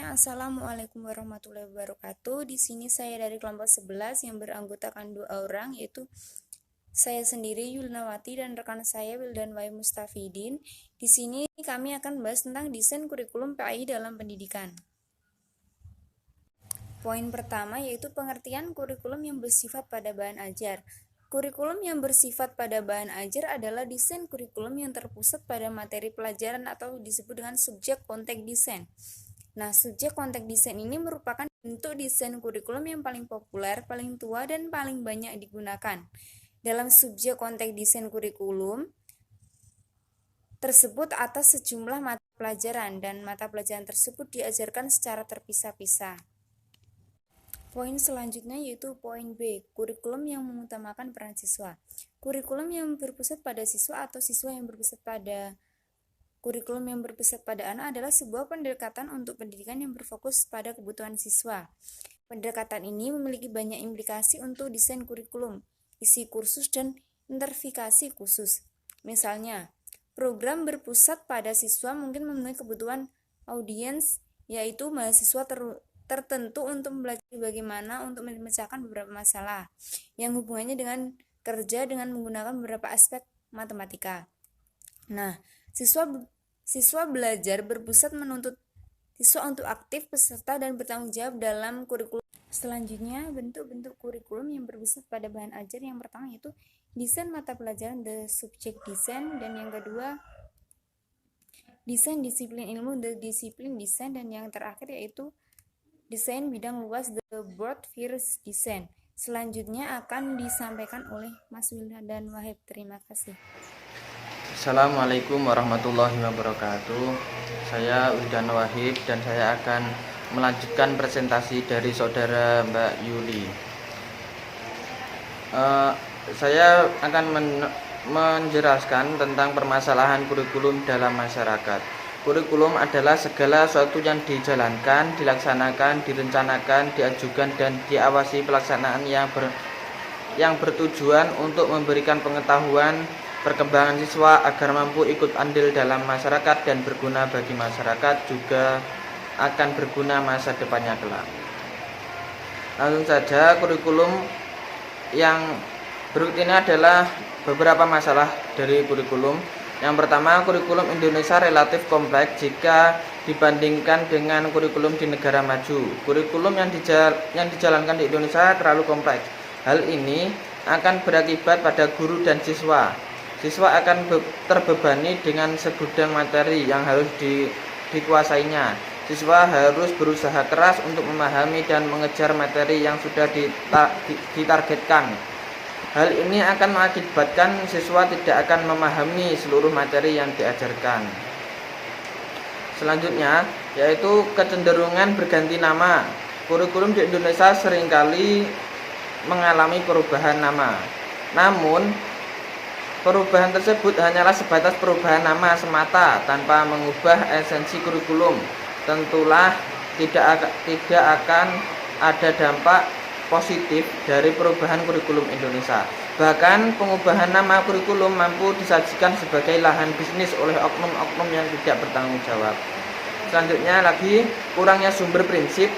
semuanya, Assalamualaikum warahmatullahi wabarakatuh. Di sini saya dari kelompok 11 yang beranggotakan 2 orang, yaitu saya sendiri Yulnawati dan rekan saya Wildan Wai Mustafidin. Di sini kami akan membahas tentang desain kurikulum PAI dalam pendidikan. Poin pertama yaitu pengertian kurikulum yang bersifat pada bahan ajar. Kurikulum yang bersifat pada bahan ajar adalah desain kurikulum yang terpusat pada materi pelajaran atau disebut dengan subjek konteks desain. Nah, subjek konteks desain ini merupakan bentuk desain kurikulum yang paling populer, paling tua, dan paling banyak digunakan. Dalam subjek konteks desain kurikulum tersebut atas sejumlah mata pelajaran, dan mata pelajaran tersebut diajarkan secara terpisah-pisah. Poin selanjutnya yaitu poin B, kurikulum yang mengutamakan peran siswa. Kurikulum yang berpusat pada siswa atau siswa yang berpusat pada kurikulum yang berpusat pada anak adalah sebuah pendekatan untuk pendidikan yang berfokus pada kebutuhan siswa. Pendekatan ini memiliki banyak implikasi untuk desain kurikulum, isi kursus, dan intervensi khusus. Misalnya, program berpusat pada siswa mungkin memenuhi kebutuhan audiens, yaitu mahasiswa tertentu untuk belajar bagaimana untuk memecahkan beberapa masalah yang hubungannya dengan kerja dengan menggunakan beberapa aspek matematika. Nah, siswa belajar berpusat menuntut siswa untuk aktif, peserta, dan bertanggung jawab dalam kurikulum. Selanjutnya, bentuk-bentuk kurikulum yang berpusat pada bahan ajar yang pertama yaitu desain mata pelajaran the subject design, dan yang kedua desain disiplin ilmu the disiplin design, dan yang terakhir yaitu desain bidang luas the broad field design. Selanjutnya akan disampaikan oleh Mas Wildan dan Wahib. Terima kasih. Assalamualaikum warahmatullahi wabarakatuh. Saya Wildan Wahib dan saya akan melanjutkan presentasi dari saudara Mbak Yuli. Saya akan menjelaskan tentang permasalahan kurikulum dalam masyarakat. Kurikulum adalah segala sesuatu yang dijalankan, dilaksanakan, direncanakan, diajukan, dan diawasi pelaksanaan yang bertujuan untuk memberikan pengetahuan, perkembangan siswa agar mampu ikut andil dalam masyarakat dan berguna bagi masyarakat, juga akan berguna masa depannya kelak. Langsung saja, kurikulum yang berikut ini adalah beberapa masalah dari kurikulum. Yang pertama, kurikulum Indonesia relatif kompleks jika dibandingkan dengan kurikulum di negara maju. Kurikulum yang dijalankan di Indonesia terlalu kompleks. Hal ini akan berakibat pada guru dan siswa. Siswa akan terbebani dengan segudang materi yang harus dikuasainya. Siswa harus berusaha keras untuk memahami dan mengejar materi yang sudah ditargetkan. Hal ini akan mengakibatkan siswa tidak akan memahami seluruh materi yang diajarkan. Selanjutnya, yaitu kecenderungan berganti nama. Kurikulum di Indonesia seringkali mengalami perubahan nama. Namun, perubahan tersebut hanyalah sebatas perubahan nama semata tanpa mengubah esensi kurikulum. Tentulah tidak akan ada dampak positif dari perubahan kurikulum Indonesia. Bahkan pengubahan nama kurikulum mampu disajikan sebagai lahan bisnis oleh oknum-oknum yang tidak bertanggung jawab. Selanjutnya lagi, kurangnya sumber prinsip.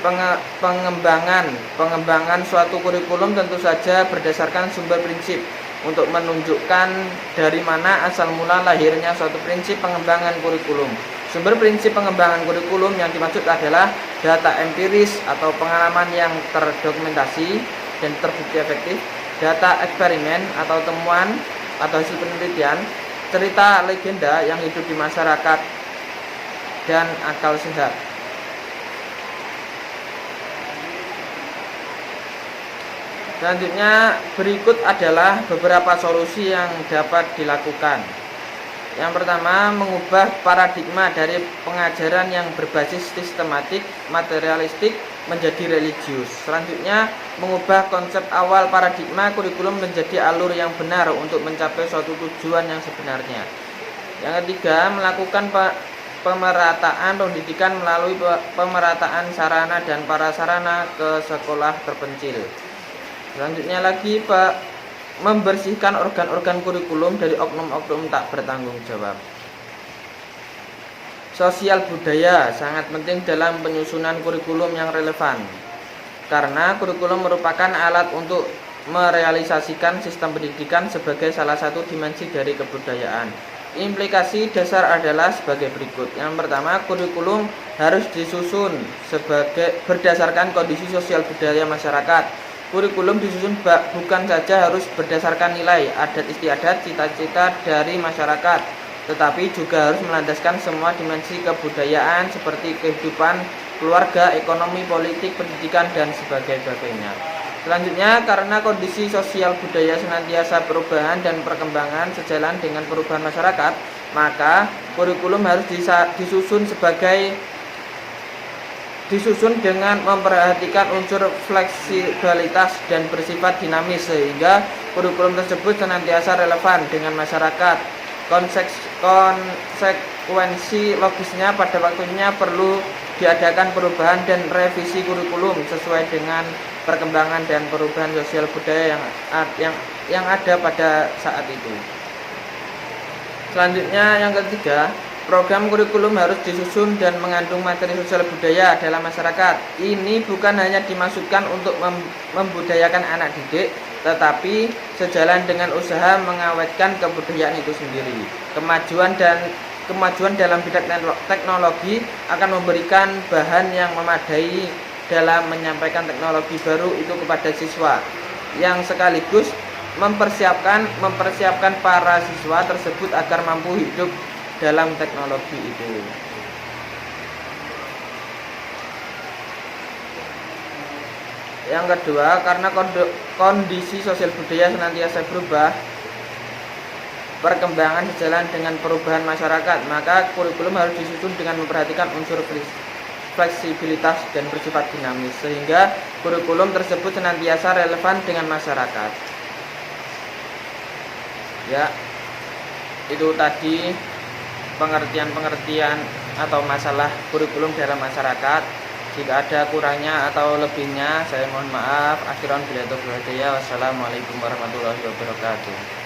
Pengembangan suatu kurikulum tentu saja berdasarkan sumber prinsip untuk menunjukkan dari mana asal mula lahirnya suatu prinsip pengembangan kurikulum. Sumber prinsip pengembangan kurikulum yang dimaksud adalah data empiris atau pengalaman yang terdokumentasi dan terbukti efektif, data eksperimen atau temuan atau hasil penelitian, cerita legenda yang hidup di masyarakat, dan akal sehat. Selanjutnya, berikut adalah beberapa solusi yang dapat dilakukan. Yang pertama, mengubah paradigma dari pengajaran yang berbasis sistematik, materialistik menjadi religius. Selanjutnya, mengubah konsep awal paradigma kurikulum menjadi alur yang benar untuk mencapai suatu tujuan yang sebenarnya. Yang ketiga, melakukan pemerataan pendidikan melalui pemerataan sarana dan prasarana ke sekolah terpencil. Selanjutnya lagi, membersihkan organ-organ kurikulum dari oknum-oknum tak bertanggung jawab. Sosial budaya sangat penting dalam penyusunan kurikulum yang relevan, karena kurikulum merupakan alat untuk merealisasikan sistem pendidikan sebagai salah satu dimensi dari kebudayaan. Implikasi dasar adalah sebagai berikut. Yang pertama, kurikulum harus disusun berdasarkan kondisi sosial budaya masyarakat. Kurikulum disusun bukan saja harus berdasarkan nilai, adat istiadat, cita-cita dari masyarakat, tetapi juga harus melandaskan semua dimensi kebudayaan seperti kehidupan keluarga, ekonomi, politik, pendidikan, dan sebagainya. Selanjutnya, karena kondisi sosial budaya senantiasa perubahan dan perkembangan sejalan dengan perubahan masyarakat, maka kurikulum harus disusun dengan memperhatikan unsur fleksibilitas dan bersifat dinamis, sehingga kurikulum tersebut senantiasa relevan dengan masyarakat. Konsekuensi logisnya pada waktunya perlu diadakan perubahan dan revisi kurikulum sesuai dengan perkembangan dan perubahan sosial budaya yang ada pada saat itu. Selanjutnya, yang ketiga, program kurikulum harus disusun dan mengandung materi sosial budaya dalam masyarakat. Ini bukan hanya dimaksudkan untuk membudayakan anak didik, tetapi sejalan dengan usaha mengawetkan kebudayaan itu sendiri. Kemajuan dalam bidang teknologi akan memberikan bahan yang memadai dalam menyampaikan teknologi baru itu kepada siswa, yang sekaligus mempersiapkan para siswa tersebut agar mampu hidup dalam teknologi itu. Yang kedua, karena kondisi sosial budaya senantiasa berubah, perkembangan sejalan dengan perubahan masyarakat, maka kurikulum harus disusun dengan memperhatikan unsur fleksibilitas dan bersifat dinamis, sehingga kurikulum tersebut senantiasa relevan dengan masyarakat. Ya, itu tadi pengertian atau masalah kurikulum dalam masyarakat. Jika ada kurangnya atau lebihnya, saya mohon maaf. Akhirul billahi taufiq wal hidayah. Wassalamualaikum warahmatullahi wabarakatuh.